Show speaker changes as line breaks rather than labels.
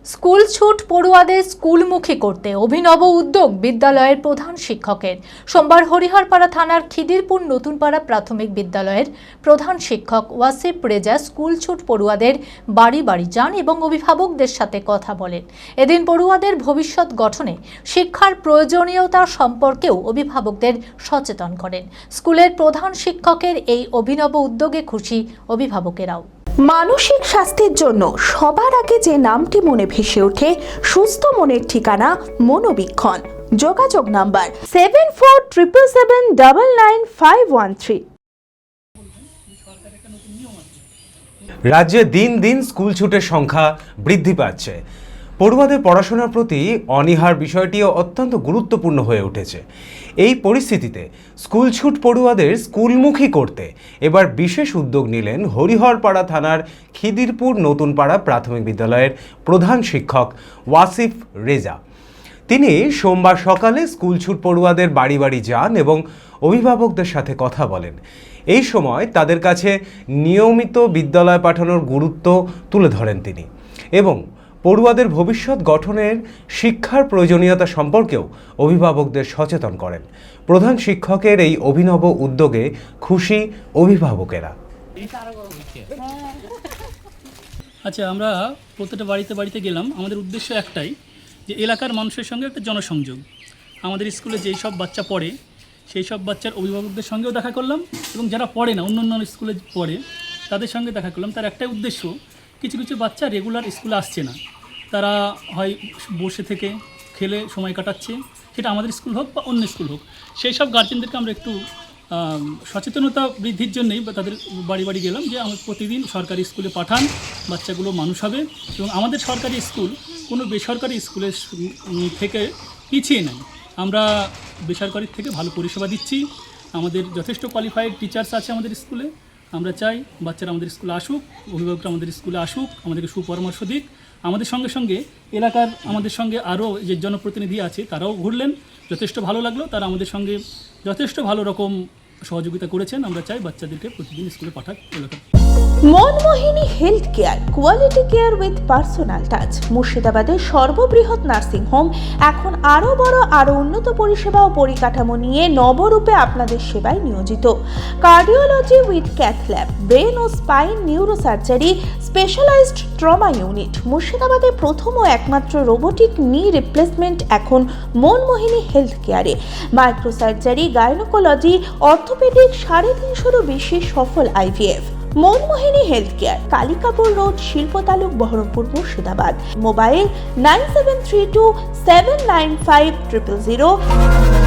School ছুট পড়ুয়াদের স্কুলমুখী করতে অভিনব উদ্যোগ বিদ্যালয়ের প্রধান শিক্ষকের। সোমবার হরিহরপাড়া থানার খিদিরপুর নতুনপাড়া প্রাথমিক বিদ্যালয়ের প্রধান শিক্ষক ওয়াসিফ রেজা স্কুল ছুট পড়ুয়াদের বাড়ি বাড়ি যান এবং অভিভাবকদের সাথে কথা বলেন। এদিন পড়ুয়াদের ভবিষ্যৎ গঠনে শিক্ষার প্রয়োজনীয়তা সম্পর্কেও অভিভাবকদের সচেতন করেন। স্কুলের প্রধান শিক্ষকের এই অভিনব উদ্যোগে খুশি অভিভাবকেরাও।
মানসিক স্বাস্থ্যের জন্য সবার আগে যে নামটি মনে ভেসে ওঠে সুস্থ মনের ঠিকানা মনোবীক্ষণ। যোগাযোগ নাম্বার 7477799513।
রাজ্যে দিন দিন স্কুল ছুটের সংখ্যা বৃদ্ধি পাচ্ছে। পড়ুয়াদের পড়াশোনার প্রতি অনীহার বিষয়টিও অত্যন্ত গুরুত্বপূর্ণ হয়ে উঠেছে। এই পরিস্থিতিতে স্কুল ছুট পড়ুয়াদের স্কুলমুখী করতে এবার বিশেষ উদ্যোগ নিলেন হরিহরপাড়া থানার খিদিরপুর নতুনপাড়া প্রাথমিক বিদ্যালয়ের প্রধান শিক্ষক ওয়াসিফ রেজা। তিনি সোমবার সকালে স্কুল ছুট পড়ুয়াদের বাড়ি বাড়ি যান এবং অভিভাবকদের সাথে কথা বলেন। এই সময় তাদের কাছে নিয়মিত বিদ্যালয় পাঠানোর গুরুত্ব তুলে ধরেন তিনি এবং পড়ুয়াদের ভবিষ্যৎ গঠনের শিক্ষার প্রয়োজনীয়তা সম্পর্কেও অভিভাবকদের সচেতন করেন। প্রধান শিক্ষকের এই অভিনব উদ্যোগে খুশি অভিভাবকেরা।
আচ্ছা, আমরা প্রত্যেকটা বাড়িতে গেলাম। আমাদের উদ্দেশ্য একটাই, যে এলাকার মানুষের সঙ্গে একটা জনসংযোগ। আমাদের স্কুলে যেই সব বাচ্চা পড়ে সেই সব বাচ্চার অভিভাবকদের সঙ্গেও দেখা করলাম এবং যারা পড়ে না, অন্য স্কুলে পড়ে তাদের সঙ্গে দেখা করলাম। তার একটাই উদ্দেশ্য, কিছু কিছু বাচ্চা রেগুলার স্কুলে আসছে না, তারা হয় বসে থেকে খেলে সময় কাটাচ্ছে, সেটা আমাদের স্কুল হোক বা অন্য স্কুল হোক। সেই সব গার্জেনদেরকে আমরা একটু সচেতনতা বৃদ্ধির জন্যই বা তাদের বাড়ি বাড়ি গেলাম, যে আমরা প্রতিদিন সরকারি স্কুলে পাঠান, বাচ্চাগুলো মানুষ হবে এবং আমাদের সরকারি স্কুল কোনো বেসরকারি স্কুলের থেকে পিছিয়ে নেই। আমরা বেসরকারির থেকে ভালো পরিষেবা দিচ্ছি। আমাদের যথেষ্ট কোয়ালিফাইড টিচার্স আছে আমাদের স্কুলে। আমরা চাই বাচ্চারা আমাদের স্কুলে আসুক, অভিভাবকরা আমাদের স্কুলে আসুক, আমাদেরকে সুপরামর্শ দিক। আমাদের সঙ্গে সঙ্গে এলাকার আমাদের সঙ্গে আরও যে জনপ্রতিনিধি আছে তারাও ঘুরলেন, যথেষ্ট ভালো লাগলো। তারা আমাদের সঙ্গে যথেষ্ট ভালো রকম সহযোগিতা করেছেন। আমরা চাই বাচ্চাদেরকে প্রতিদিন স্কুলে পাঠাক এলাকা।
Manmohini health care, quality care with personal touch. মুর্শিদাবাদের সর্ববৃহৎ নার্সিং হোম এখন আরও বড়, আরও উন্নত পরিষেবা ও পরিকাঠামো নিয়ে নবরূপে আপনাদের সেবায় নিয়োজিত। Cardiology with cath lab, brain ও spine neurosurgery, specialised trauma unit. মুর্শিদাবাদে প্রথম ও একমাত্র রোবোটিক নি রিপ্লেসমেন্ট এখন Manmohini health care. Microsurgery, gynaecology, orthopaedic, 350-এরও বেশি সফল IVF। Manmohini health care, Kalikapur road, শিল্প তালুক, বহরমপুর, মুর্শিদাবাদ। মোবাইল 9732795000।